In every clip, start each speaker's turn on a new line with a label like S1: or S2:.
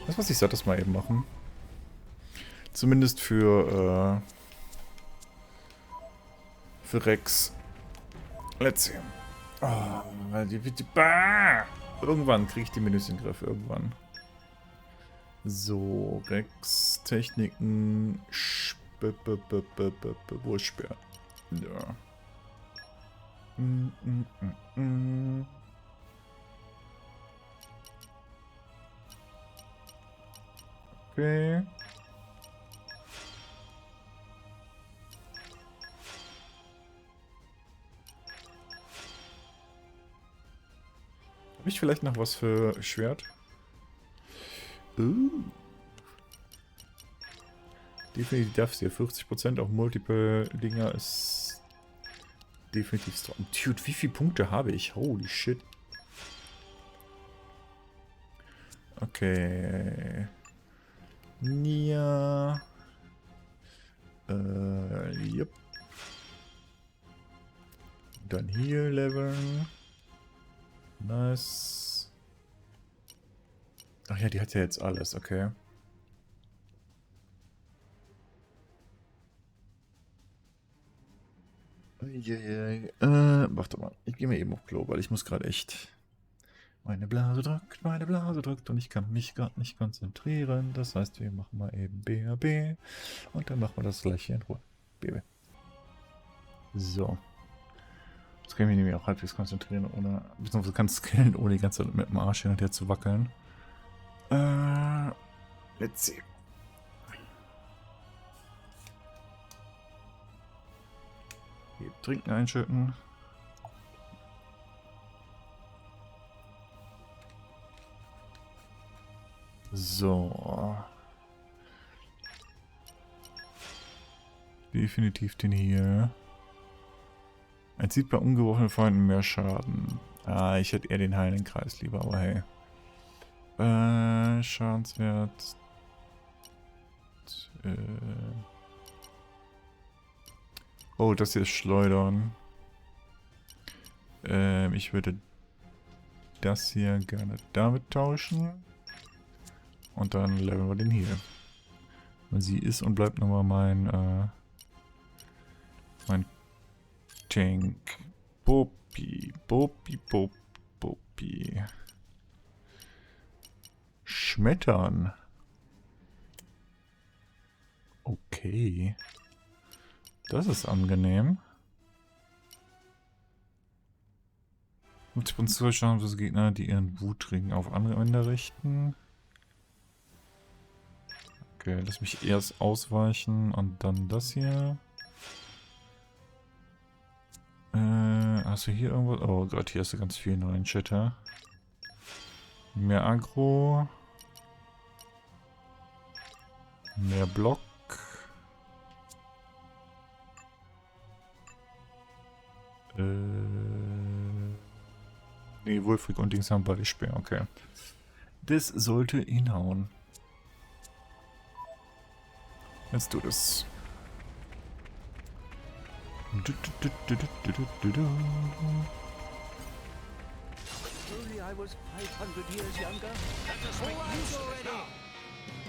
S1: Das was ich sag, das mal eben machen. Zumindest für Rex. Let's see. Oh, irgendwann kriege ich die Menüs in den Griff. Irgendwann. So, Rex, Techniken, wo ist Speer? Ja. Okay. Habe ich vielleicht noch was für Schwert? Definitiv darfst du hier 40% auf Multiple Dinger ist definitiv strong. Dude, wie viele Punkte habe ich? Holy shit. Okay. Nia. Yep. Dann hier leveln. Nice. Ach ja, die hat ja jetzt alles, okay. Warte mal. Ich gehe mal eben auf Klo, weil ich muss gerade echt... Meine Blase drückt und ich kann mich gerade nicht konzentrieren. Das heißt, wir machen mal eben BRB und dann machen wir das gleich hier in Ruhe. BB. So. Jetzt kann ich mich nämlich auch halbwegs konzentrieren, ohne... Beziehungsweise kann skillen, ohne die ganze Zeit mit dem Arsch hin und her zu wackeln. Let's see. Hier, trinken einschütten. So. Definitiv den hier. Er zieht bei ungeworfenen Freunden mehr Schaden. Ah, ich hätte eher den heilenden Kreis lieber, aber hey. Schadenswert. Oh, das hier ist Schleudern. Ich würde das hier gerne damit tauschen. Und dann leveln wir den hier. Und sie ist und bleibt nochmal mein Tank. Bopi. Schmettern. Okay. Das ist angenehm. 50% Zuschauer für Gegner, die ihren Wutring auf andere Wände richten. Okay, lass mich erst ausweichen und dann das hier. Hast du hier irgendwas? Oh Gott, hier hast du ganz viel neuen Shitter. Mehr Aggro. Mehr Block. Nee, Wulfric und Dings haben beide Speer, okay. Das sollte hinhauen. Let's do this.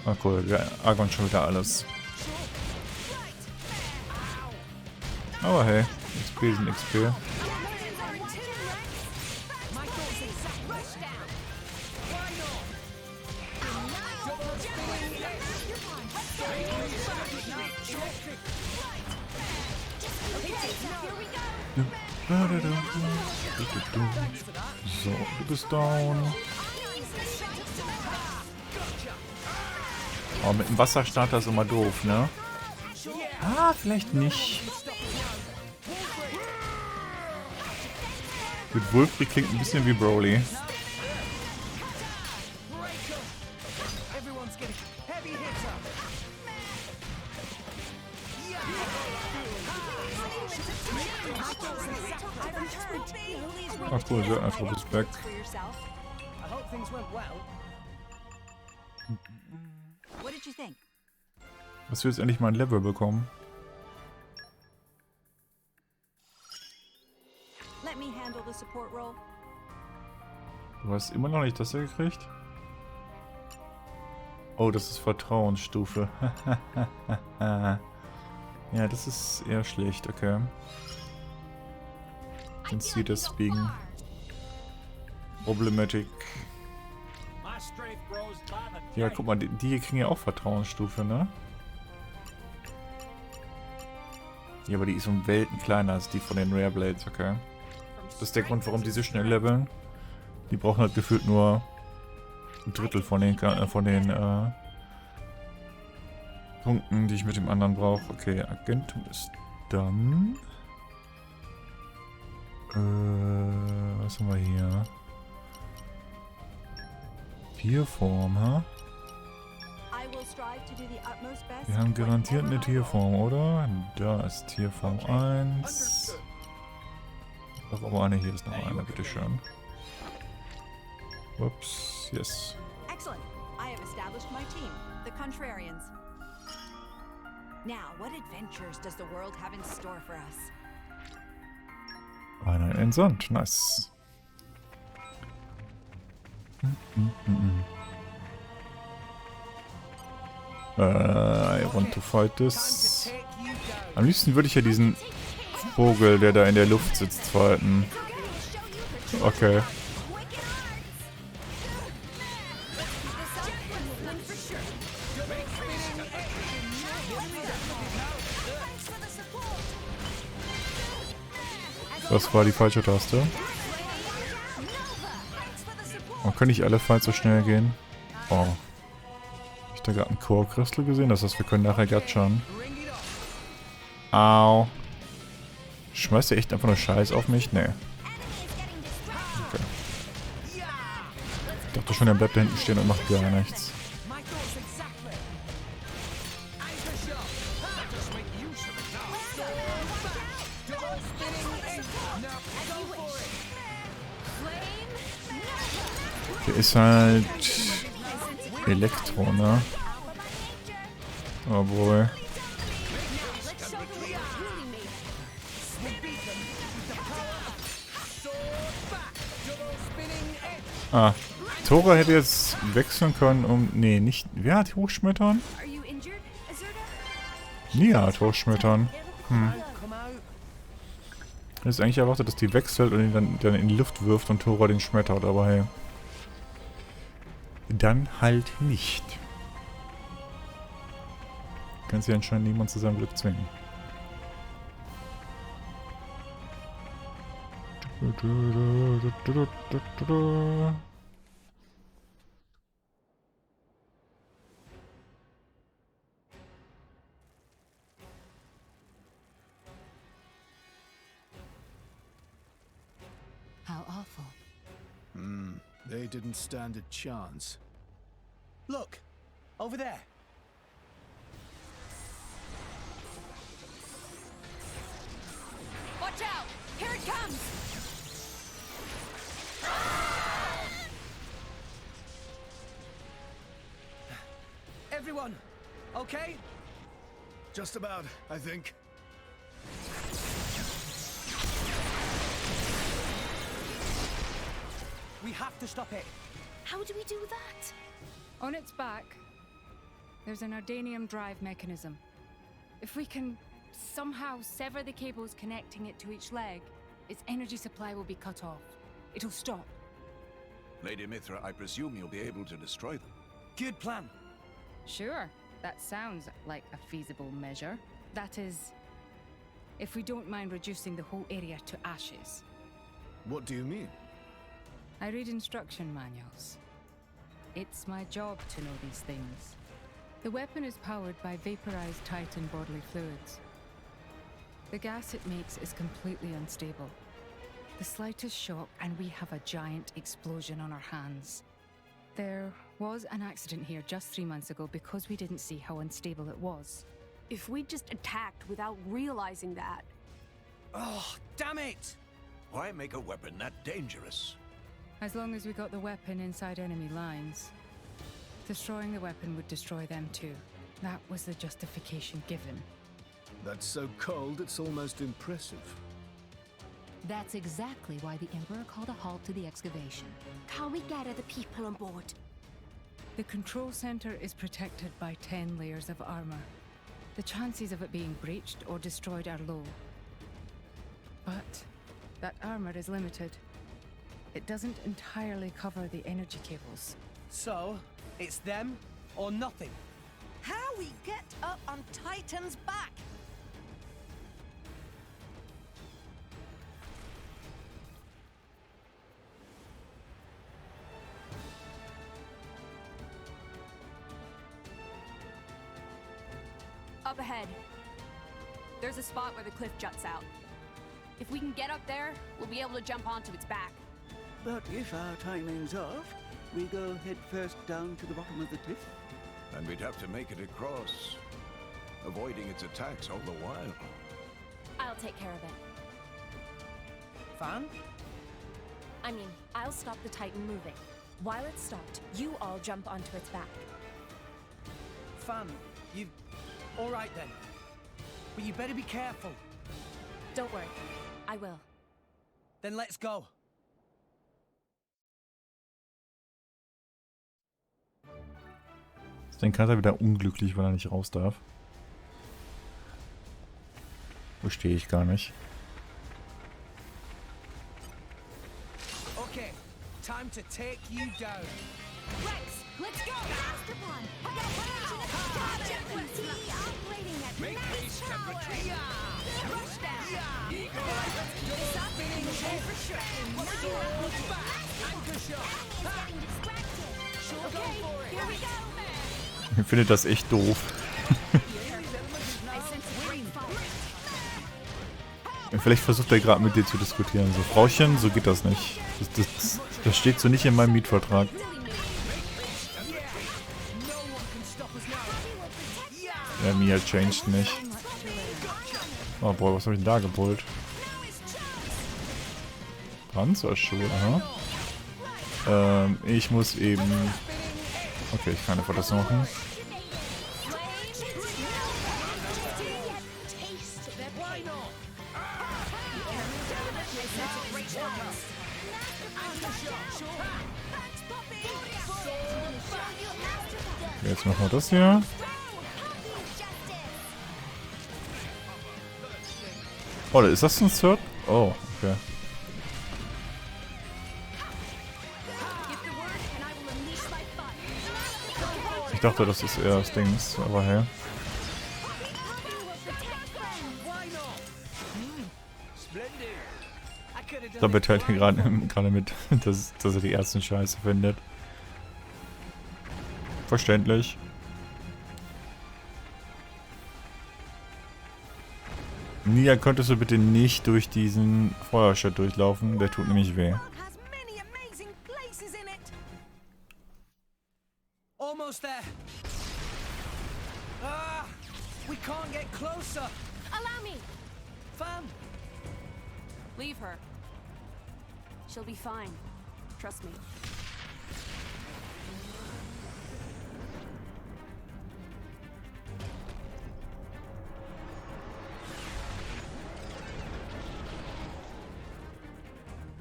S1: Ah cool, wir Argon schon wieder alles. Aber hey, XP sind XP. So, du bist down. Oh, mit dem Wasserstarter ist immer doof, ne? Ah, vielleicht nicht. Mit Wulfric klingt ein bisschen wie Broly. Ach cool, der einfach ist back. Was wir jetzt endlich mal ein Level bekommen. Du hast immer noch nicht das hier gekriegt? Oh, das ist Vertrauensstufe. Ja, das ist eher schlecht, okay. Dann sie deswegen Problematic. Ja, guck mal, die hier kriegen ja auch Vertrauensstufe, ne? Ja, aber die ist um Welten kleiner als die von den Rare Blades, okay. Das ist der Grund, warum die so schnell leveln. Die brauchen halt gefühlt nur ein Drittel von den Punkten, die ich mit dem anderen brauche. Okay, Agentum ist dann. Was haben wir hier? Tierform, ha? Wir haben garantiert eine Tierform, oder? Da ist Tierform 1. Noch aber eine, hier ist noch eine, bitteschön. Ups, yes.
S2: Excellent. I have established my team, the Contrarians. Now, what adventures does the world have in store for us?
S1: Einer entsandt, nice. I want to fight this. Am liebsten würde ich ja diesen Vogel, der da in der Luft sitzt, fighten. Okay. Das war die falsche Taste. Oh, können nicht alle Fights so schnell gehen? Oh. Hab ich da gerade einen Core-Crystal gesehen? Das heißt, wir können nachher gatschern. Au. Schmeißt ihr echt einfach nur Scheiß auf mich? Nee. Okay. Ich dachte schon, er bleibt da hinten stehen und macht gar nichts. Der ist halt Elektro, ne? Obwohl. Ah, Tora hätte jetzt wechseln können, um... Nee, nicht... Wer hat Hochschmettern? Nia hat Hochschmettern. Ich hätte eigentlich erwartet, dass die wechselt und ihn dann in die Luft wirft und Tora den schmettert, aber hey. Dann halt nicht. Kann sie anscheinend niemand zu seinem Glück zwingen.
S2: How awful.
S3: They didn't stand a chance. Look! Over there!
S2: Watch out! Here it comes!
S3: Everyone! Okay? Just about, I think. We have to stop it.
S2: How do we do that?
S4: On its back, there's an Ardanium drive mechanism. If we can somehow sever the cables connecting it to each leg, its energy supply will be cut off. It'll stop.
S5: Lady Mithra, I presume you'll be able to destroy them.
S3: Good plan.
S4: Sure, that sounds like a feasible measure. That is, if we don't mind reducing the whole area to ashes.
S3: What do you mean?
S4: I read instruction manuals. It's my job to know these things. The weapon is powered by vaporized Titan bodily fluids. The gas it makes is completely unstable. The slightest shock and we have a giant explosion on our hands. There was an accident here just 3 months ago because we didn't see how unstable it was.
S2: If we just attacked without realizing that...
S3: Oh, damn it!
S5: Why make a weapon that dangerous?
S4: As long as we got the weapon inside enemy lines. Destroying the weapon would destroy them too. That was the justification given.
S3: That's so cold it's almost impressive.
S6: That's exactly why the Emperor called a halt to the excavation.
S2: Can we get other people on board?
S4: The control center is protected by 10 layers of armor. The chances of it being breached or destroyed are low. But that armor is limited. It doesn't entirely cover the energy cables.
S7: So, it's them or nothing.
S2: How we get up on Titan's back?
S8: Up ahead. There's a spot where the cliff juts out. If we can get up there, we'll be able to jump onto its back.
S9: But if our timing's off, we go head first down to the bottom of the cliff.
S5: And we'd have to make it across, avoiding its attacks all the while.
S10: I'll take care of it.
S7: Fan?
S10: I mean, I'll stop the Titan moving. While it's stopped, you all jump onto its back.
S7: Fan, you... All right then. But you better be careful.
S10: Don't worry, I will.
S7: Then let's go.
S1: Den kann er wieder unglücklich, weil er nicht raus darf. Verstehe ich gar nicht.
S7: Okay, time to take you down.
S2: Rex, let's go! Masterbond! Operating at max power! Rushdown! Something for sure!
S7: Anchor shot!
S2: Getting distracted! Okay, here we go!
S1: Ich finde das echt doof. Vielleicht versucht er gerade mit dir zu diskutieren. So, Frauchen, so geht das nicht. Das steht so nicht in meinem Mietvertrag. Ja, Mia changed nicht. Oh boah, was habe ich denn da geholt? Panzerschuhe, aha. Ich muss eben... Okay, ich kann einfach das machen. Jetzt machen wir das hier. Oh, ist das ein Third? Oh, okay. Ich dachte, das ist eher das Dings, aber hey. Da beteiligt hier gerade mit, dass er die Ärzte scheiße findet. Verständlich. Nia, könntest du bitte nicht durch diesen Feuerstadt durchlaufen? Der tut nämlich weh.
S7: Almost there. Ah, we can't get closer.
S10: Allow me!
S7: Fan.
S8: Leave her. She'll be fine. Trust me.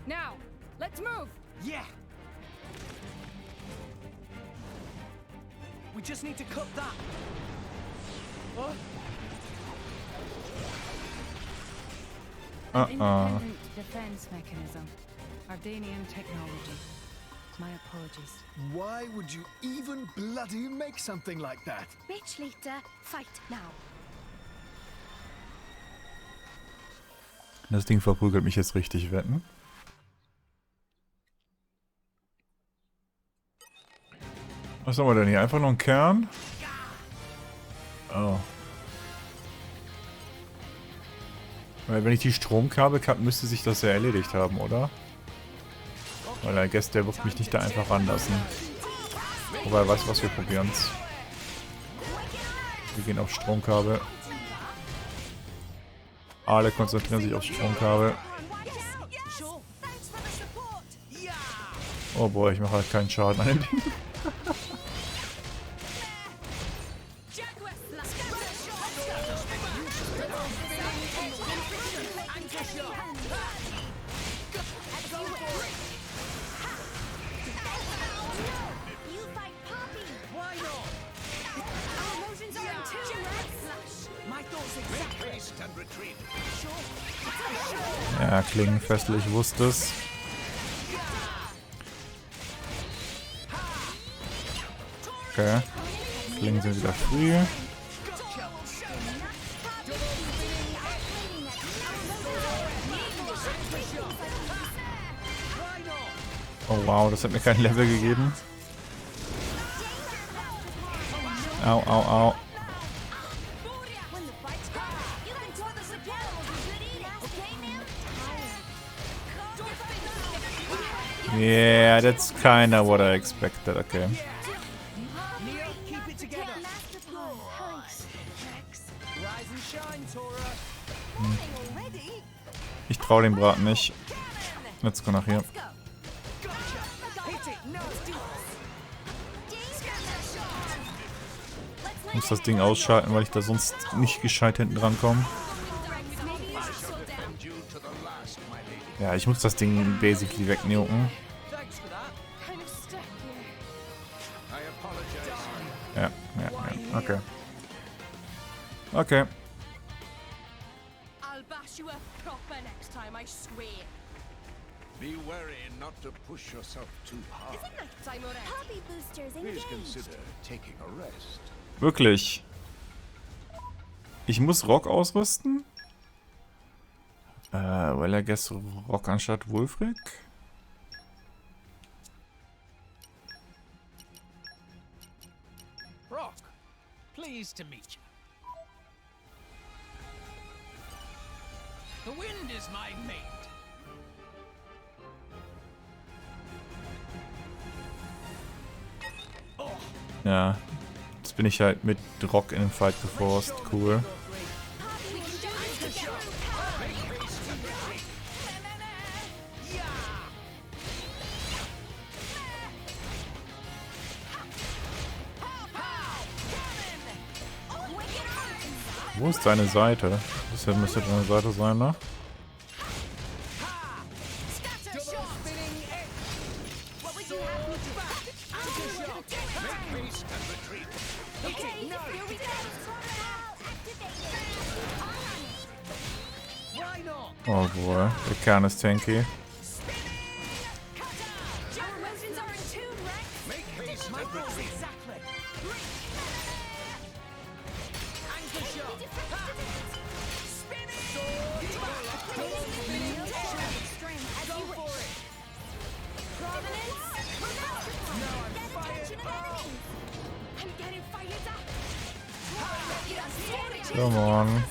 S4: Now, let's move!
S7: Yeah. We just need to cut that. Oh.
S4: Independent defense mechanism. Ardanian technology. My apologies.
S3: Why would you even bloody make something like that?
S10: Rich leader, fight now.
S1: Das Ding verprügelt mich jetzt richtig, wetten. Was haben wir denn hier? Einfach nur einen Kern? Oh. Weil wenn ich die Stromkabel habe, müsste sich das ja erledigt haben, oder? Weil der Guest, der wird mich nicht da einfach ranlassen. Wobei, weißt du was, wir probieren's. Wir gehen auf Stromkabel. Alle konzentrieren sich auf Stromkabel. Oh boah, ich mache halt keinen Schaden an dem Ding. Ja, Klingenfestel, ich wusste es. Okay. Klingen sind wieder früh. Oh wow, das hat mir kein Level gegeben. Au, au, au. Yeah, that's kinda what I expected, okay. Ich trau dem Braten nicht. Let's go nach hier. Ich muss das Ding ausschalten, weil ich da sonst nicht gescheit hinten dran komme. Ja, ich muss das Ding basically wegnuken. Ja, okay. Okay.
S8: I'll bash you up proper next time, I swear.
S5: Be wary not to push yourself too hard.
S8: Isn't that time already?
S10: Hobby boosters
S5: Please
S10: engaged.
S5: consider taking a rest.
S1: Wirklich. Ich muss Rock ausrüsten? Well, I guess Rock anstatt Wulfric?
S7: Rock, pleased to meet you. The wind is my mate.
S1: Ja. Jetzt bin ich halt mit Rock in den Fight geforst. Cool. Wo ist deine Seite? Das müsste deine Seite sein, ne? Oh boy, der Kern ist tanky. Come on.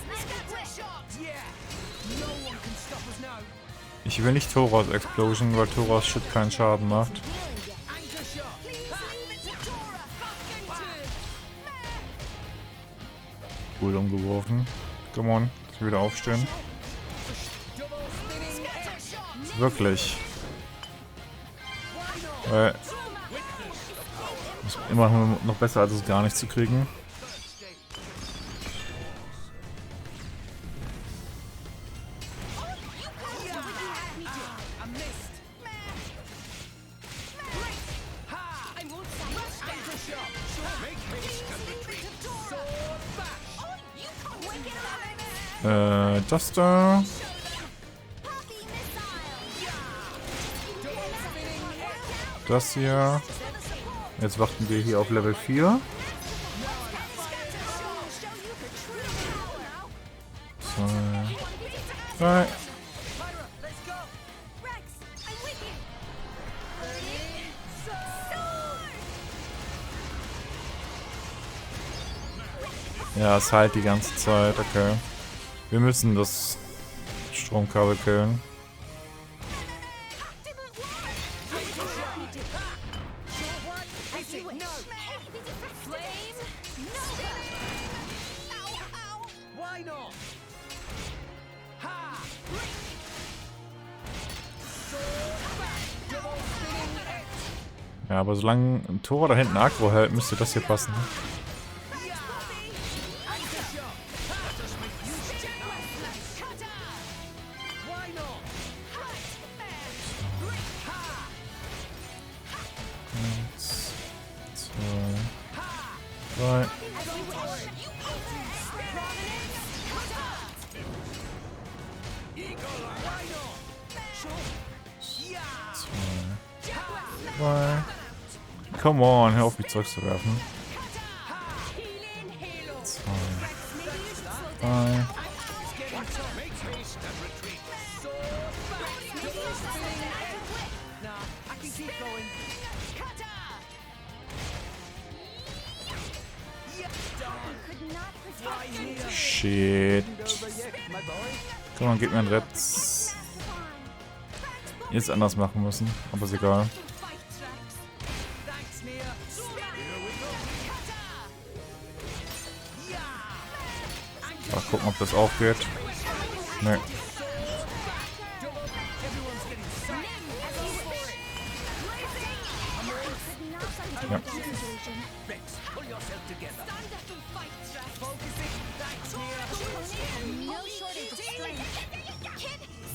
S1: Ich will nicht Thoros Explosion, weil Thoros Shit keinen Schaden macht. Cool umgeworfen. Come on, ich will wieder aufstehen. Wirklich. Ist immer noch besser, als es gar nicht zu kriegen. Das da. Das hier. Jetzt warten wir hier auf Level 4. 2, 3. Ja, es heilt die ganze Zeit, okay. Wir müssen das Stromkabel killen. Ja, aber solange ein Tor da hinten Aggro hält, müsste das hier passen. 2. Come on, hör auf mich zurückzuwerfen. 2. 3. Shit. Komm on, gib mir ein Retz. Jetzt anders machen müssen, aber ist egal. Mal gucken, ob das aufgeht. Nee. Ja.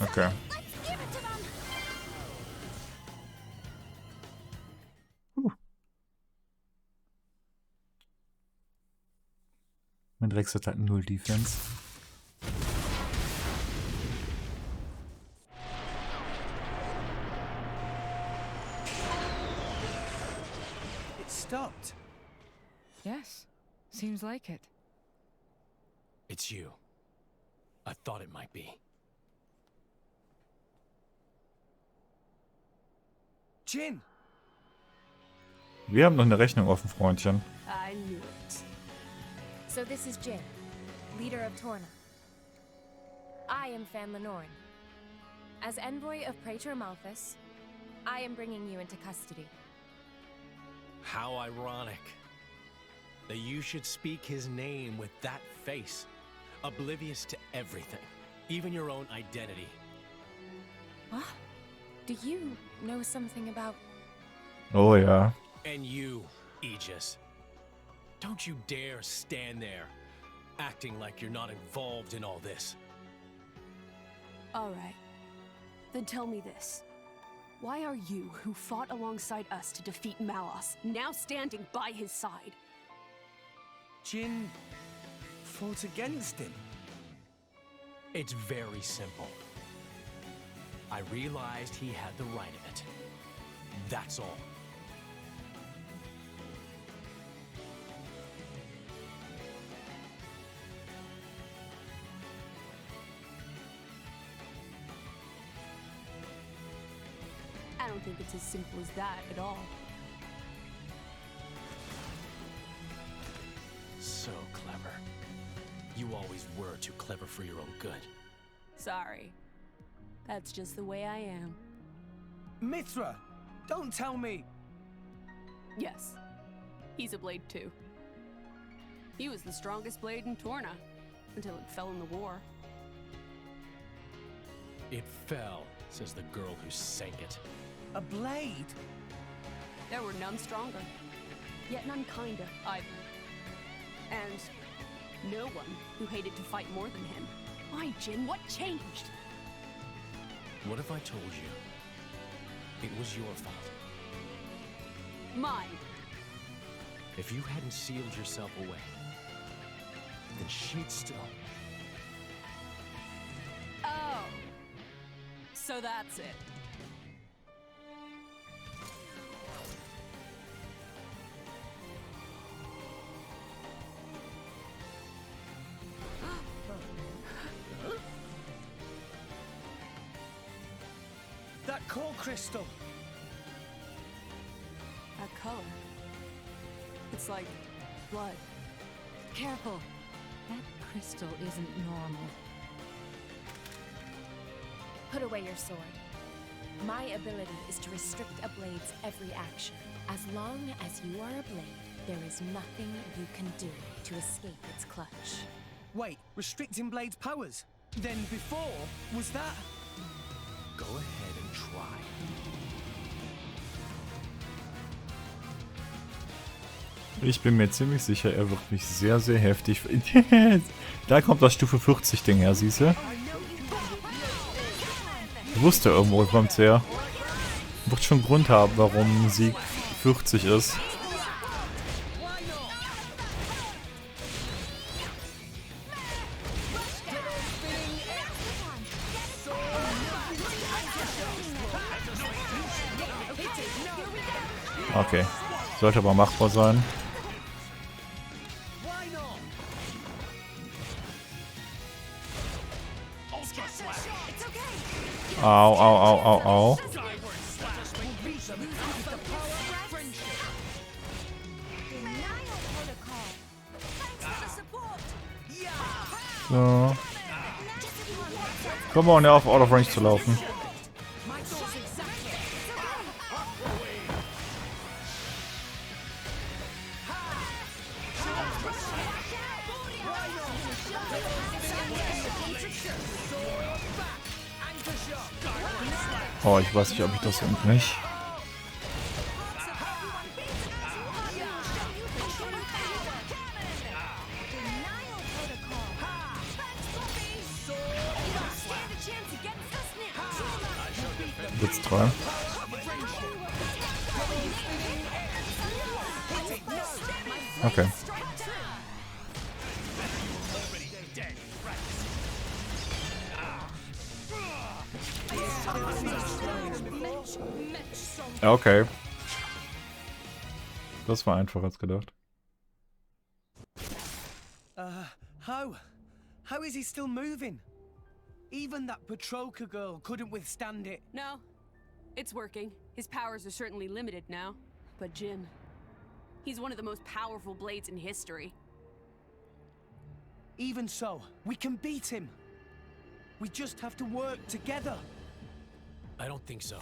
S1: Okay. Mein Rex hat halt 0 Defense.
S7: It stopped.
S4: Yes, seems like it.
S11: It's you. I thought it might be.
S7: Jin!
S1: Wir haben noch eine Rechnung offen, Freundchen.
S10: I knew it. So this is Jin, leader of Torna. I am Fan Lenoren. As envoy of Praetor Malthus, I am bringing you into custody.
S11: How ironic. That you should speak his name with that face. Oblivious to everything. Even your own identity.
S10: What? Do you know something about...
S1: Oh ja.
S11: And you, Aegis. Don't you dare stand there, acting like you're not involved in all this.
S8: All right. Then tell me this. Why are you, who fought alongside us to defeat Malos, now standing by his side?
S7: Jin fought against him.
S11: It's very simple. I realized he had the right of it. That's all.
S8: I don't think it's as simple as that at all.
S11: So clever. You always were too clever for your own good.
S8: Sorry. That's just the way I am.
S7: Mithra! Don't tell me!
S8: Yes. He's a blade too. He was the strongest blade in Torna, until it fell in the war.
S11: It fell, says the girl who sank it.
S7: A blade?
S8: There were none stronger, yet none kinder either. And no one who hated to fight more than him. Why, Jin? What changed?
S11: What if I told you it was your fault?
S8: Mine.
S11: If you hadn't sealed yourself away, then she'd still...
S8: Oh. So that's it.
S7: That core crystal!
S8: That color. It's like blood.
S6: Careful. That crystal isn't normal.
S10: Put away your sword. My ability is to restrict a blade's every action. As long as you are a blade, there is nothing you can do to escape its clutch.
S7: Wait, restricting Blade's powers? Then before, was that...
S11: Go ahead and try.
S1: Ich bin mir ziemlich sicher, er wird mich sehr, sehr heftig... Da kommt das Stufe 40 Ding her, siehst du? Ich wusste irgendwo kommt's her. Wird schon Grund haben, warum Sieg 40 ist. Okay. Sollte aber machbar sein. Au, au, au, au, au. So. Come on, ja, auf Out of Range zu laufen. Oh, ich weiß nicht, ob ich das nicht. Jetzt 3. Okay. Okay. Das war einfacher als gedacht.
S7: How is he still moving? Even that Petrolka girl couldn't withstand it.
S8: No, it's working. His powers are certainly limited now. But Jin, he's one of the most powerful blades in history.
S7: Even so, we can beat him. We just have to work together.
S11: I don't think so.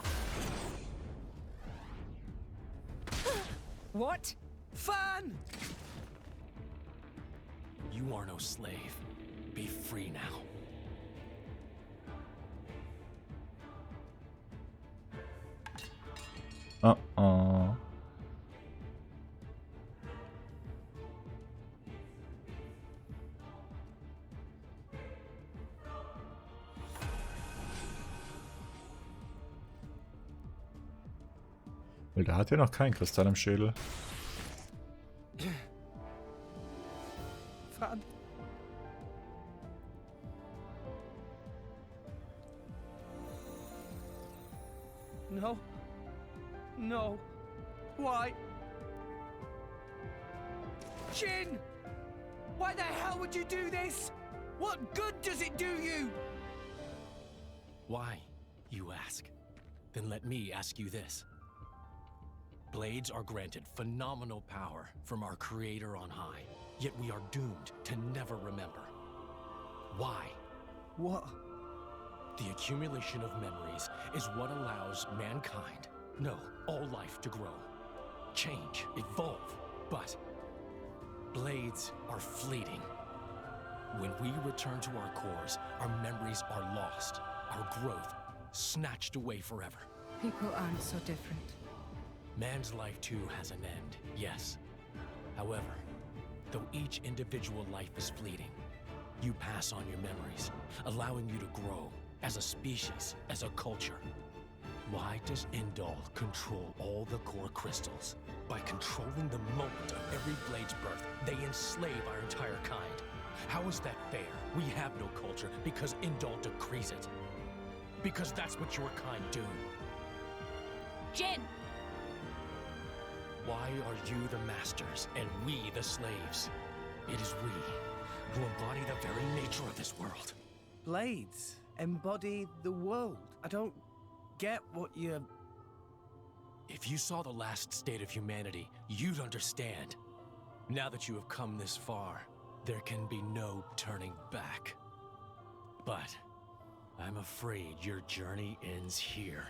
S7: What? Fan!
S11: You are no slave. Be free now.
S1: Uh-oh. Weil der hat ja noch keinen Kristall im Schädel.
S7: Fan. No. No. Why? Jin! Why the hell would you do this? What good does it do you?
S11: Why, you ask? Then let me ask you this. Blades are granted phenomenal power from our creator on high, yet we are doomed to never remember. Why?
S7: What?
S11: The accumulation of memories is what allows mankind, no, all life to grow, change, evolve. But blades are fleeting. When we return to our cores, our memories are lost, our growth snatched away forever.
S4: People aren't so different.
S11: Man's life too has an end, yes. However, though each individual life is fleeting, you pass on your memories, allowing you to grow as a species, as a culture. Why does Indol control all the core crystals? By controlling the moment of every blade's birth, they enslave our entire kind. How is that fair? We have no culture because Indol decrees it. Because that's what your kind do.
S8: Jin!
S11: Why are you the masters and we the slaves? It is we who embody the very nature of this world.
S7: Blades embody the world. I don't get what you're...
S11: If you saw the last state of humanity, you'd understand. Now that you have come this far, there can be no turning back. But I'm afraid your journey ends here.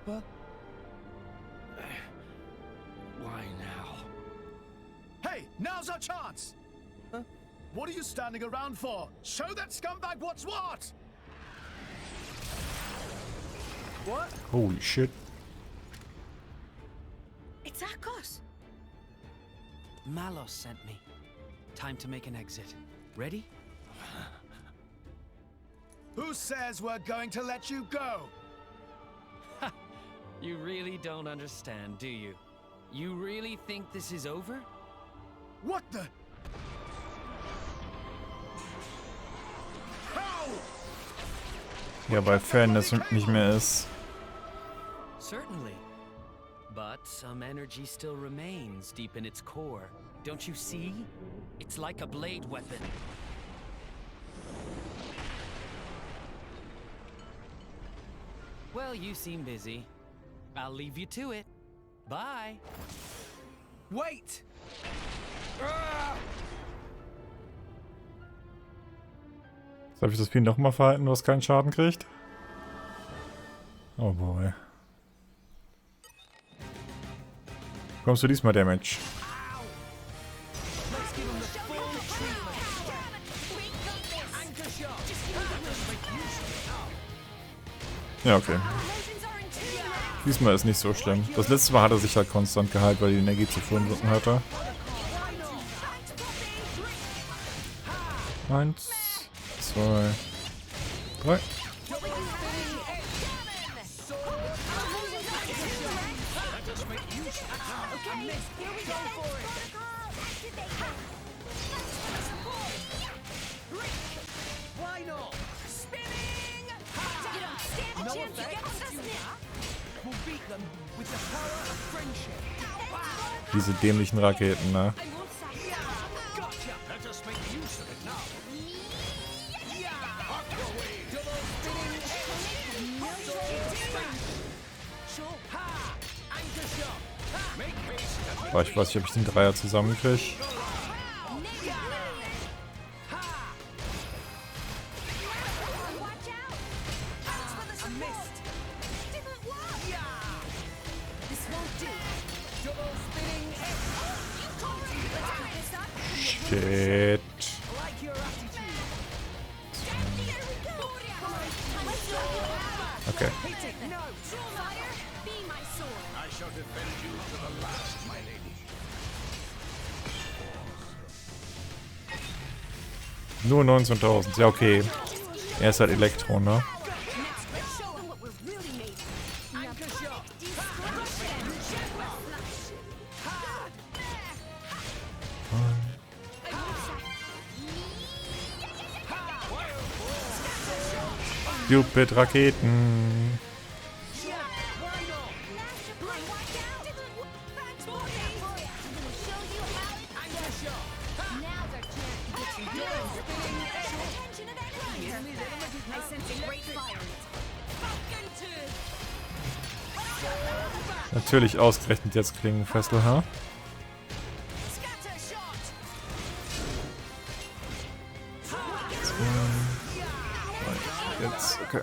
S7: What?
S11: Why now?
S3: Hey, now's our chance!
S7: Huh?
S3: What are you standing around for? Show that scumbag what's what!
S7: What?
S1: Holy shit.
S6: It's Akos!
S12: Malos sent me. Time to make an exit. Ready?
S3: Who says we're going to let you go?
S12: You really don't understand, do you? You really think this is over?
S3: What the?
S1: Ja, bei Fan das nicht mehr ist.
S12: Certainly. But some energy still remains deep in its core. Don't you see? It's like a blade weapon. Well, you seem busy. I'll leave you to it. Bye.
S7: Wait!
S1: Soll ich das Vieh nochmal verhalten, was keinen Schaden kriegt? Oh boy. Kommst du diesmal Damage? Ja, okay. Diesmal ist nicht so schlimm. Das letzte Mal hat er sich halt konstant geheilt, weil die Energie zu früh im Rücken hatte. 1, 2, 3. Diese dämlichen Raketen, ne? Aber ich weiß nicht, ob ich den Dreier zusammenkriege. Shit. Okay. Nur 19.000. Ja, okay. Er ist halt Elektro, ne? Stupid Raketen. Natürlich ausgerechnet jetzt Klingenfessel, ha? Jetzt, okay.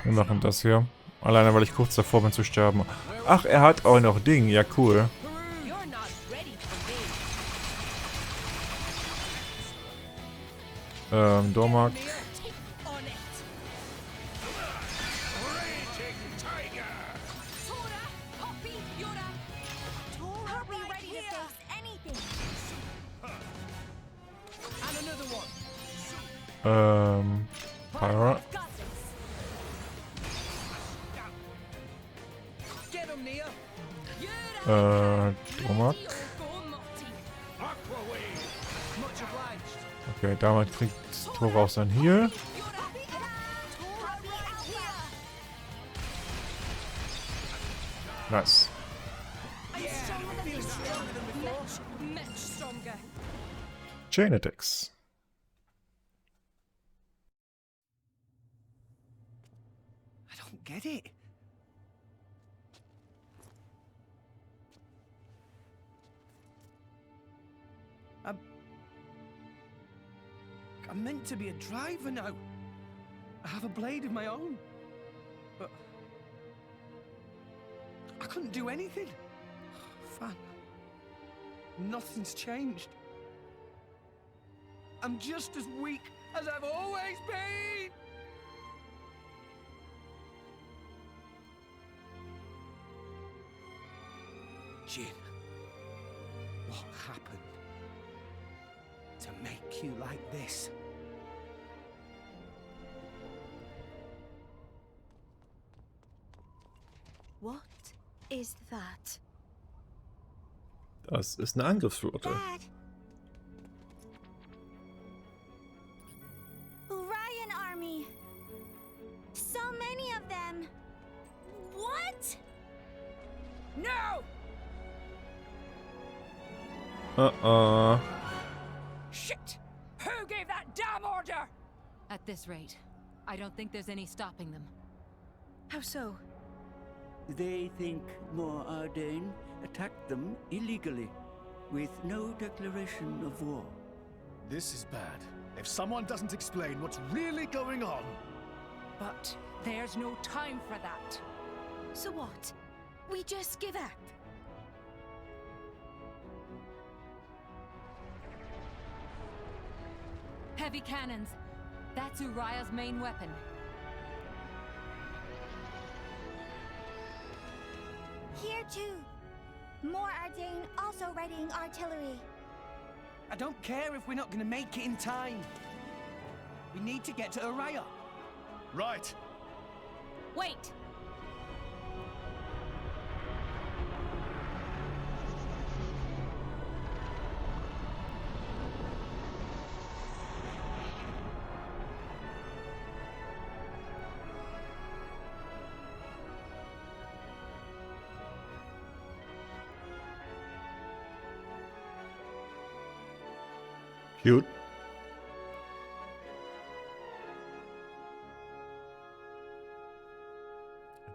S1: Wir machen das hier. Alleine, weil ich kurz davor bin zu sterben. Ach, er hat auch noch Ding. Ja, cool. Dormak. Pyra. Dormak. Okay, damit kriegt Tor auch sein Heal. Nice. Chain Attacks.
S7: I don't get it. I'm meant to be a driver now. I have a blade of my own. But I couldn't do anything. Fan. Nothing's changed. I'm just as weak as I've always been. Jin, what happened to make you like this?
S13: What is that?
S1: Das ist eine Angriffsflotte.
S13: Dad! Orion army! So many of them! What?
S8: No! Shit! Who gave that damn order?
S6: At this rate, I don't think there's any stopping them.
S13: How so?
S9: They think more Ardain attacked them illegally, with no declaration of war.
S3: This is bad. If someone doesn't explain what's really going on...
S8: But there's no time for that.
S13: So what? We just give up?
S6: Heavy cannons. That's Uriah's main weapon.
S13: Here too. More Ardain also readying artillery.
S7: I don't care if we're not gonna make it in time. We need to get to Uriah.
S3: Right.
S6: Wait!
S1: Cute.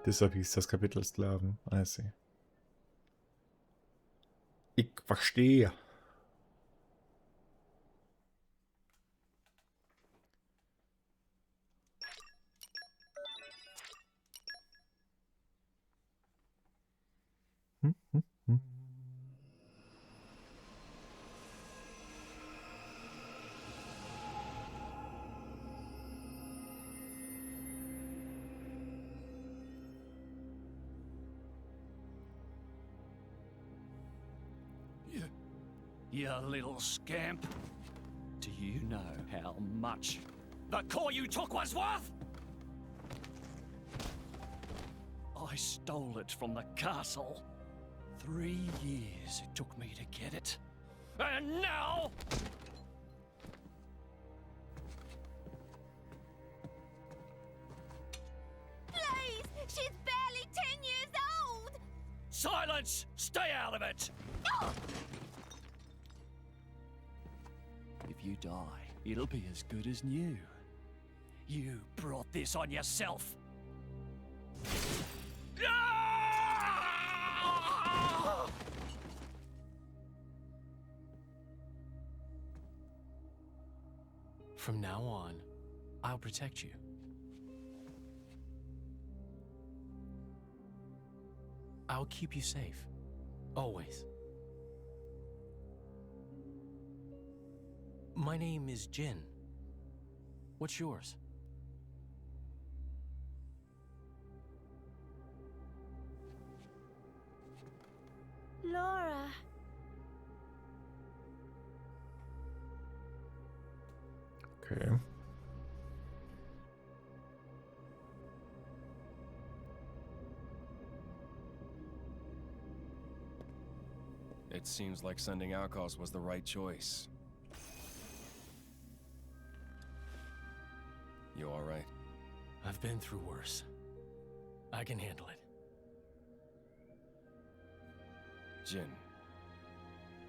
S1: Deshalb hieß das Kapitel Sklaven. I see. Ich verstehe.
S12: You little scamp. Do you know how much the core you took was worth? I stole it from the castle. 3 years it took me to get it. And now...
S13: Please! She's barely 10 years old!
S12: Silence! Stay out of it!
S13: Oh!
S12: If you die, it'll be as good as new. You brought this on yourself.
S11: From now on, I'll protect you. I'll keep you safe. Always. My name is Jin. What's yours?
S13: Laura.
S1: Okay.
S14: It seems like sending Outcasts was the right choice. You all right?
S11: I've been through worse. I can handle it.
S14: Jin,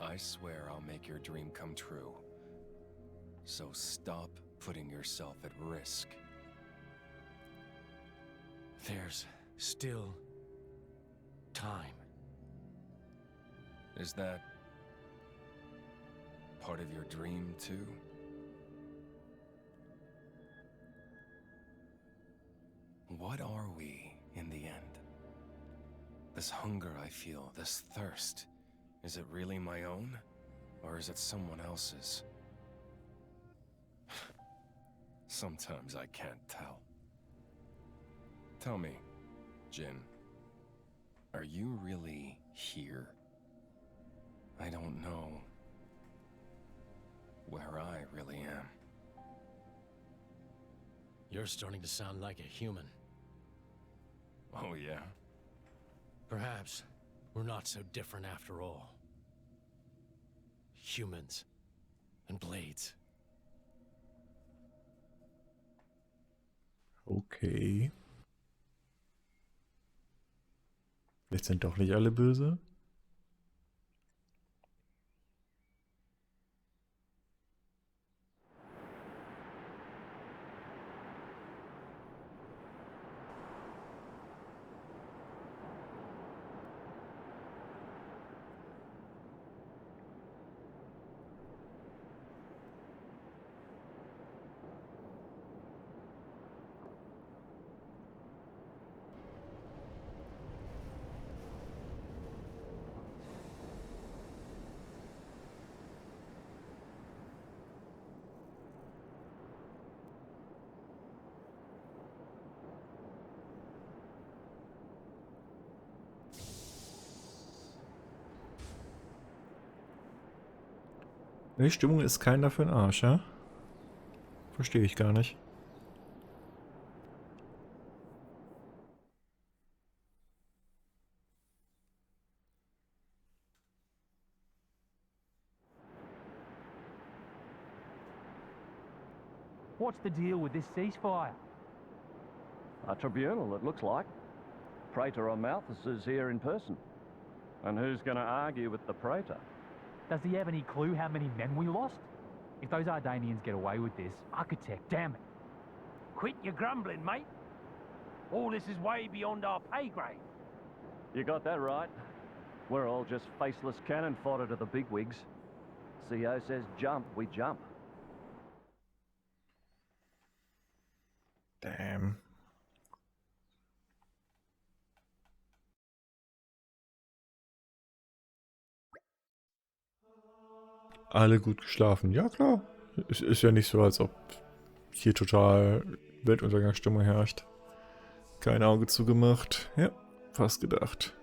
S14: I swear I'll make your dream come true. So stop putting yourself at risk.
S11: There's still time.
S14: Is that part of your dream, too? What are we, in the end? This hunger I feel, this thirst, is it really my own? Or is it someone else's? Sometimes I can't tell. Tell me, Jin, are you really here? I don't know where I really am.
S11: You're starting to sound like a human.
S14: Oh, yeah?
S11: Perhaps we're not so different after all. Humans and blades.
S1: Okay. Jetzt sind doch nicht alle böse. Die Stimmung ist keiner für den Arsch, ja? Verstehe ich gar nicht.
S15: What's the deal with this ceasefire?
S16: A tribunal, it looks like. Praetor Malthus is here in person. And who's going to argue with the Praetor?
S15: Does he have any clue how many men we lost? If those Ardanians get away with this, architect, damn it.
S17: Quit your grumbling, mate. All this is way beyond our pay grade.
S16: You got that right. We're all just faceless cannon fodder to the bigwigs. CO says jump, we jump.
S1: Damn. Alle gut geschlafen. Ja, klar. Es ist ja nicht so, als ob hier total Weltuntergangsstimmung herrscht. Kein Auge zugemacht. Ja, fast gedacht.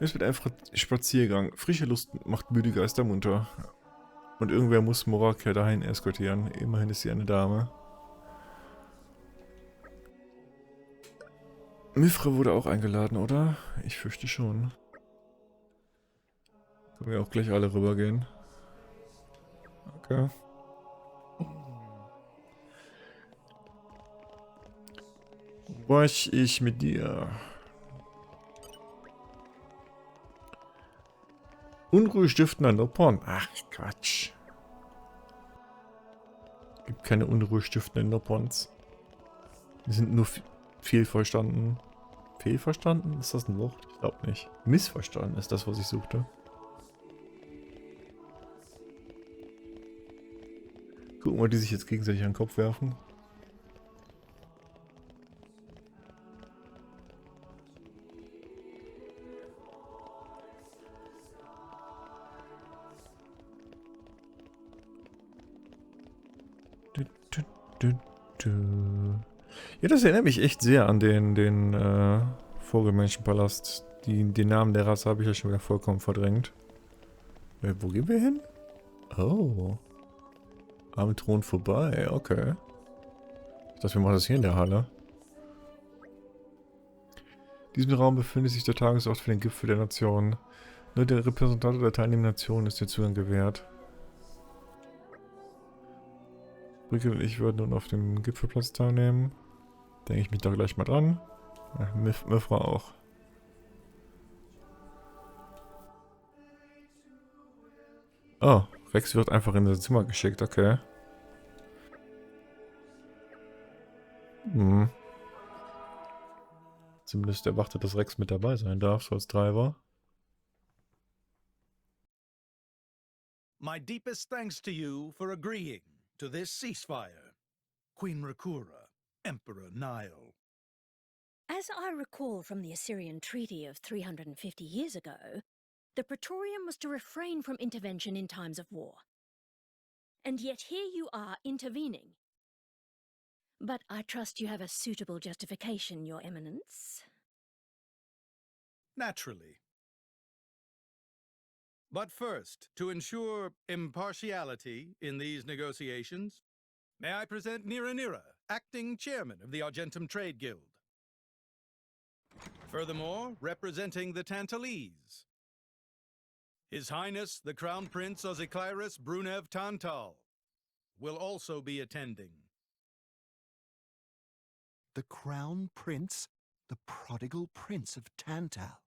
S1: Es wird einfach Spaziergang. Frische Lust macht müde Geister munter. Und irgendwer muss Morak ja dahin eskortieren. Immerhin ist sie eine Dame. Mifra wurde auch eingeladen, oder? Ich fürchte schon. Können wir auch gleich alle rübergehen. Okay. Was ich mit dir? Unruhe stiftender Noppon. Ach, Quatsch. Gibt keine Unruhe stiftenden Noppons. Die sind nur fehlverstanden. Fehlverstanden? Ist das ein Wort? Ich glaube nicht. Missverstanden ist das, was ich suchte. Gucken wir, die sich jetzt gegenseitig an den Kopf werfen. Ja, das erinnert mich echt sehr an den Vogelmenschenpalast. Den Namen der Rasse habe ich ja schon wieder vollkommen verdrängt. Wo gehen wir hin? Oh. Am Thron vorbei, okay. Ich dachte, wir machen das hier in der Halle. In diesem Raum befindet sich der Tagesort für den Gipfel der Nation. Nur der Repräsentant der teilnehmenden Nation ist der Zugang gewährt. Brücke und ich würden nun auf dem Gipfelplatz teilnehmen. Denke ich mich da gleich mal dran. Ja, Mifra auch. Oh, Rex wird einfach in das Zimmer geschickt, okay. Hm. Zumindest erwartet, dass Rex mit dabei sein darf, so als Treiber.
S3: My deepest thanks to you for agreeing to this ceasefire, Queen Rakura, Emperor Nile.
S18: As I recall from the Assyrian treaty of 350 years ago, the Praetorium was to refrain from intervention in times of war. And yet here you are intervening. But I trust you have a suitable justification, Your Eminence.
S3: Naturally. But first, to ensure impartiality in these negotiations, may I present Nira, acting chairman of the Argentum Trade Guild. Furthermore, representing the Tantalese, His Highness the Crown Prince Ozikairis Brunev Tantal will also be attending.
S19: The Crown Prince? The prodigal Prince of Tantal.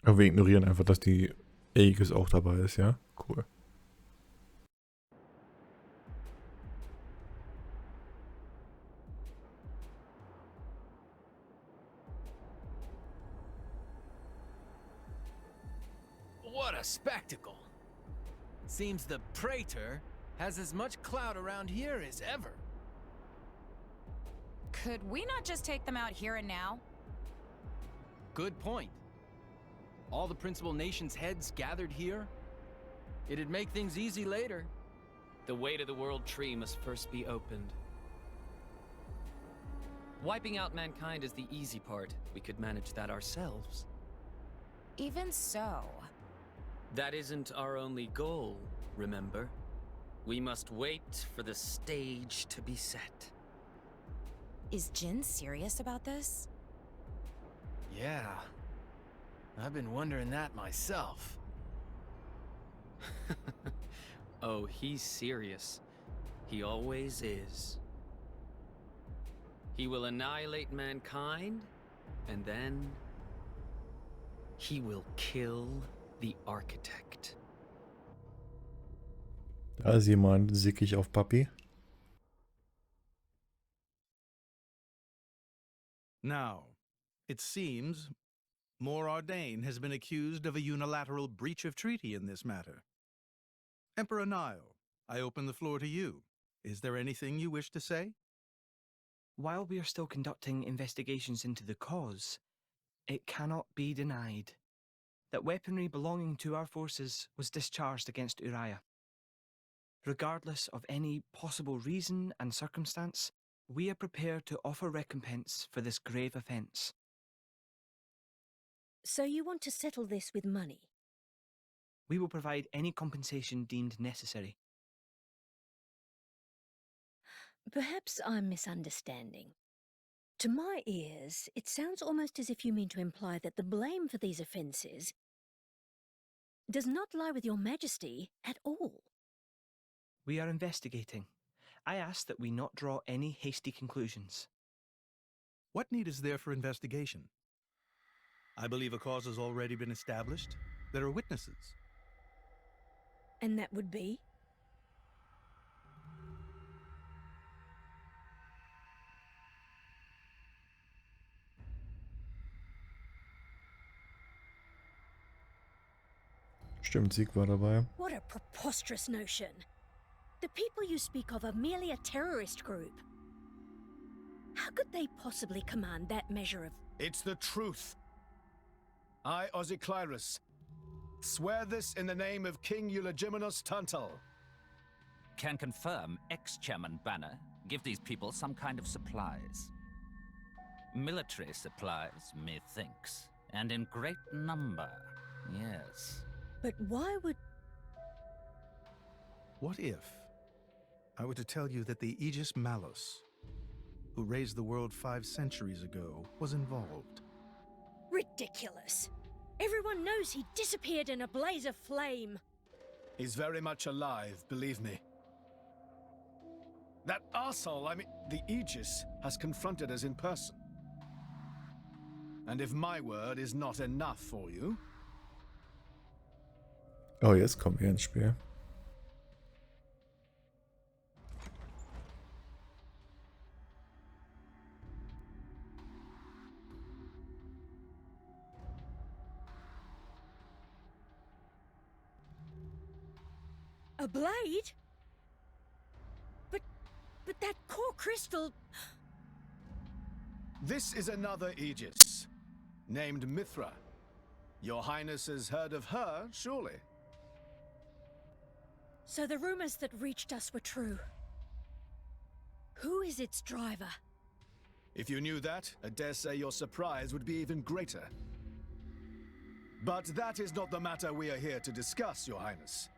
S1: Aber wir ignorieren einfach, dass die Aegis auch dabei ist, ja? Cool.
S12: What a spectacle! Seems the Praetor has as much clout around here as ever.
S6: Could we not just take them out here and now?
S12: Good point. All the principal nations' heads gathered here? It'd make things easy later.
S20: The way to the World Tree must first be opened. Wiping out mankind is the easy part. We could manage that ourselves.
S6: Even so.
S20: That isn't our only goal, remember? We must wait for the stage to be set.
S6: Is Jin serious about this?
S12: Yeah. I've been wondering that myself.
S20: Oh, he's serious. He always is. He will annihilate mankind, and then he will kill the Architect.
S1: Da ist jemand sickig auf Papi.
S3: Now, it seems Mor Ardain has been accused of a unilateral breach of treaty in this matter. Emperor Nile, I open the floor to you. Is there anything you wish to say?
S7: While we are still conducting investigations into the cause, it cannot be denied that weaponry belonging to our forces was discharged against Uriah. Regardless of any possible reason and circumstance, we are prepared to offer recompense for this grave offence.
S18: So you want to settle this with money?
S7: We will provide any compensation deemed necessary.
S18: Perhaps I'm misunderstanding. To my ears, it sounds almost as if you mean to imply that the blame for these offences does not lie with your Majesty at all.
S7: We are investigating. I ask that we not draw any hasty conclusions.
S3: What need is there for investigation? I believe a cause has already been established. There are witnesses.
S18: And that would be?
S1: Stimmt, Sieg war dabei.
S18: What a preposterous notion. The people you speak of are merely a terrorist group. How could they possibly command that measure of...
S21: It's the truth. I, Ozikairis, swear this in the name of King Eulogimenos Tantal.
S22: Can confirm ex-chairman Banner give these people some kind of supplies. Military supplies, methinks, and in great number, yes.
S18: But why would...
S3: What if I were to tell you that the Aegis Malus, who raised the world 5 centuries ago, was involved?
S18: Ridiculous. Everyone knows he disappeared in a blaze of flame.
S21: He's very much alive, believe me. That arsehole, the Aegis, has confronted us in person. And if my word is not enough for you...
S1: Oh, jetzt kommen wir ins Spiel.
S18: A blade? But that core crystal...
S21: This is another Aegis, named Mithra. Your Highness has heard of her, surely?
S18: So the rumors that reached us were true. Who is its driver?
S21: If you knew that, I dare say your surprise would be even greater. But that is not the matter we are here to discuss, Your Highness.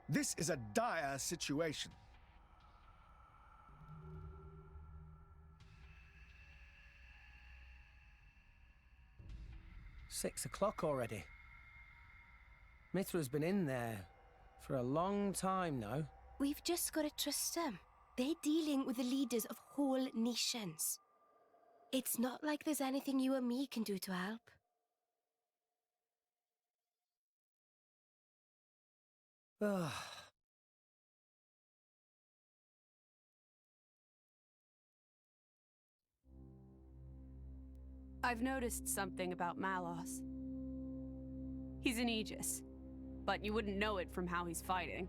S21: This is a dire situation.
S2: "6 o'clock already. Mithra's been in there for a long time now.
S10: We've just got to trust them. They're dealing with the leaders of whole nations. It's not like there's anything you or me can do to help.
S2: Ugh.
S8: I've noticed something about Malos. He's an Aegis, but you wouldn't know it from how he's fighting.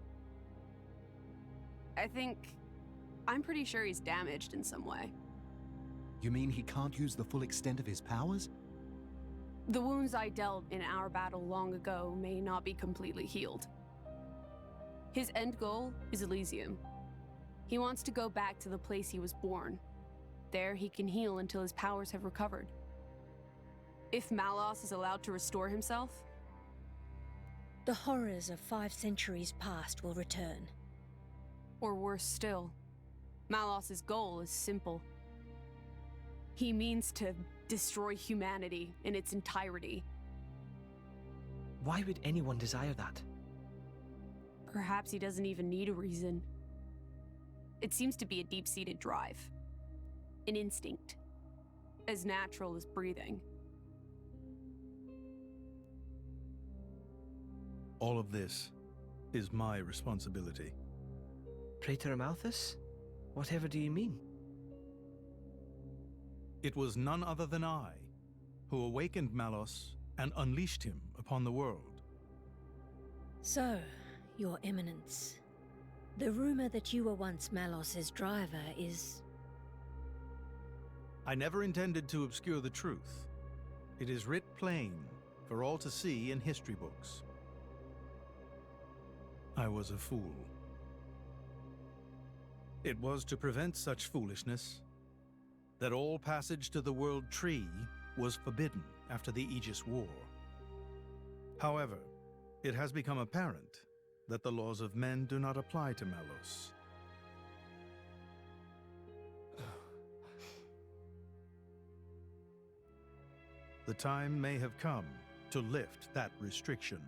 S8: I'm pretty sure he's damaged in some way.
S19: You mean he can't use the full extent of his powers?
S8: The wounds I dealt in our battle long ago may not be completely healed. His end goal is Elysium. He wants to go back to the place he was born. There he can heal until his powers have recovered. If Malos is allowed to restore himself,
S18: the horrors of 5 centuries past will return.
S8: Or worse still, Malos's goal is simple. He means to destroy humanity in its entirety.
S7: Why would anyone desire that?
S8: Perhaps he doesn't even need a reason. It seems to be a deep-seated drive. An instinct. As natural as breathing.
S3: All of this is my responsibility.
S7: Praetor Amalthus? Whatever do you mean?
S3: It was none other than I who awakened Malos and unleashed him upon the world.
S18: So, Your Eminence, the rumor that you were once Malos's driver is...
S3: I never intended to obscure the truth. It is writ plain for all to see in history books. I was a fool. It was to prevent such foolishness that all passage to the World Tree was forbidden after the Aegis War. However, it has become apparent that the laws of men do not apply to Malos. The time may have come to lift that restriction.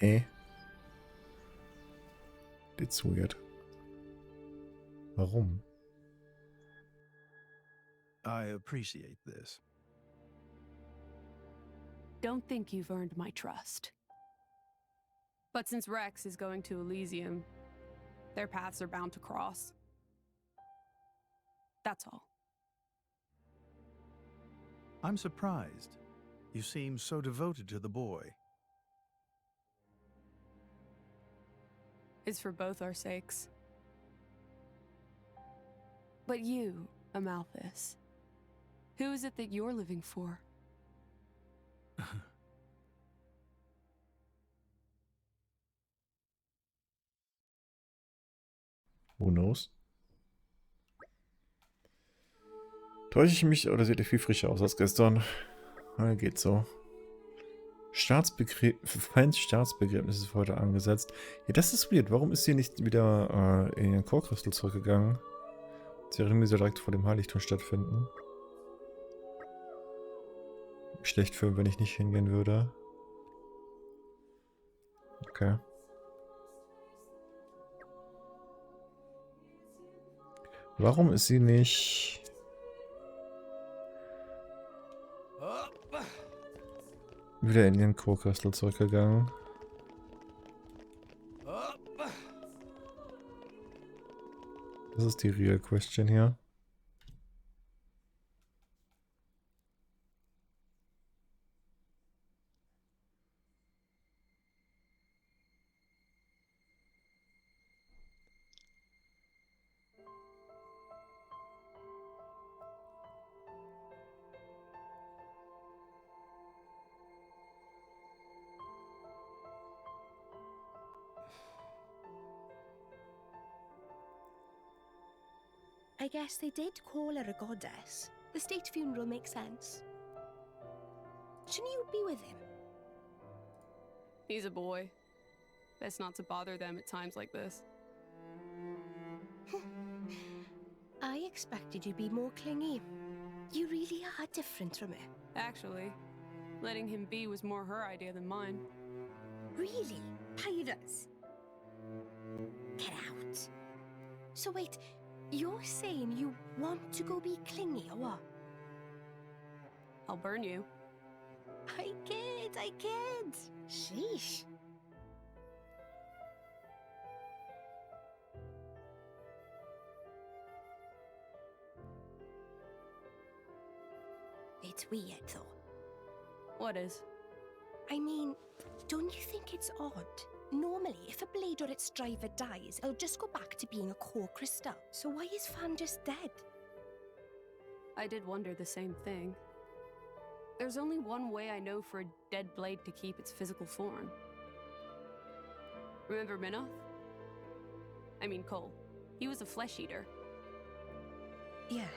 S1: Hä? It's weird. Warum?
S3: I appreciate this.
S8: Don't think you've earned my trust. But since Rex is going to Elysium, their paths are bound to cross. That's all.
S3: I'm surprised. You seem so devoted to the boy.
S8: It's for both our sakes. But you, Amalthus, who is it that you're living for?
S1: Who knows? Täusche ich mich oder seht ihr viel frischer aus als gestern? Ja, geht so. Staatsbegräbnis ist für heute angesetzt. Ja, das ist weird. Warum ist sie nicht wieder in den Chorkristall zurückgegangen? Zeremonie soll direkt vor dem Heiligtum stattfinden. Schlecht für, wenn ich nicht hingehen würde. Okay. Warum ist sie nicht... wieder in den Chorkristall zurückgegangen? Das ist die real question hier.
S4: I guess they did call her a goddess. The state funeral makes sense. Shouldn't you be with him?
S8: He's a boy. Best not to bother them at times like this.
S4: I expected you to be more clingy. You really are different from her.
S8: Actually, letting him be was more her idea than mine.
S4: Really? Pirates? Get out. So wait, you're saying you want to go be clingy or what?
S8: I'll burn you.
S4: I kid. Sheesh. It's weird, though.
S8: What is?
S4: I mean, don't you think it's odd? Normally, if a blade or its driver dies, it'll just go back to being a core crystal. So why is Fan just dead?
S8: I did wonder the same thing. There's only one way I know for a dead blade to keep its physical form. Remember Minoth? I mean Cole. He was a flesh eater.
S4: Yeah.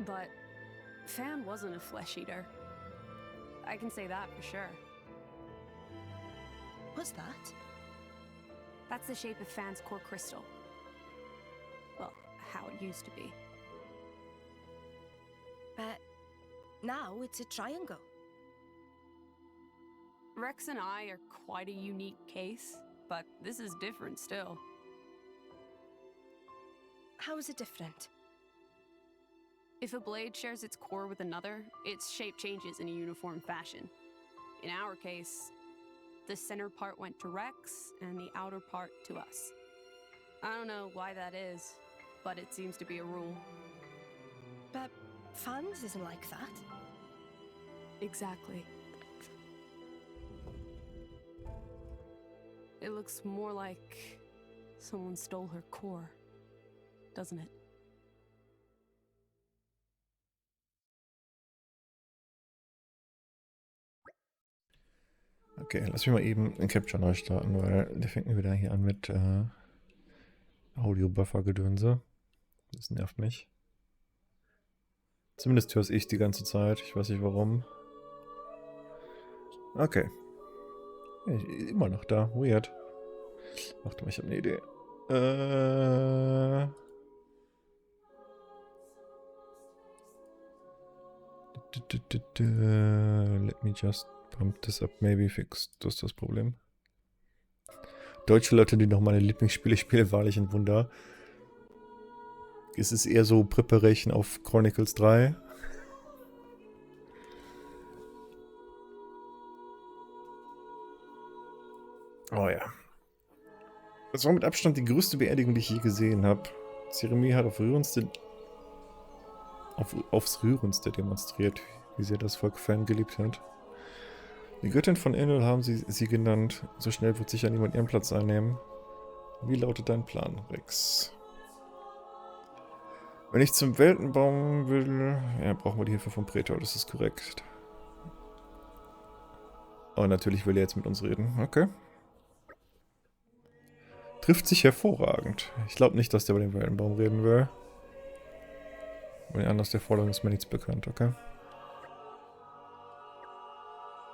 S8: But Fan wasn't a flesh eater. I can say that for sure.
S4: What's that?
S8: That's the shape of Fan's core crystal. Well, how it used to be.
S4: But now it's a triangle.
S8: Rex and I are quite a unique case, but this is different still.
S4: How is it different?
S8: If a blade shares its core with another, its shape changes in a uniform fashion. In our case, the center part went to Rex, and the outer part to us. I don't know why that is, but it seems to be a rule.
S4: But Fan's isn't like that.
S8: Exactly. It looks more like someone stole her core, doesn't it?
S1: Okay, lass mich mal eben einen Capture neu starten, weil der fängt mir wieder hier an mit Audio-Buffer-Gedönse. Das nervt mich. Zumindest höre ich die ganze Zeit. Ich weiß nicht warum. Okay. Immer noch da. Weird. Warte mal, ich habe eine Idee. Let me just pump this up, maybe fix. Das ist das Problem. Deutsche Leute, die noch meine Lieblingsspiele spielen, wahrlich ein Wunder. Es ist eher so Preparation auf Chronicles 3. Oh ja. Das war mit Abstand die größte Beerdigung, die ich je gesehen habe. Zeremonie hat aufs Rührendste demonstriert, wie sehr das Volk Fan geliebt hat. Die Göttin von Enel haben sie genannt. So schnell wird sicher niemand ihren Platz einnehmen. Wie lautet dein Plan, Rex? Wenn ich zum Weltenbaum will, ja, brauchen wir die Hilfe vom Prätor, das ist korrekt. Oh, natürlich will er jetzt mit uns reden. Okay. Trifft sich hervorragend. Ich glaube nicht, dass der über den Weltenbaum reden will. Bei den anderen aus der Forderung ist mir nichts bekannt, okay?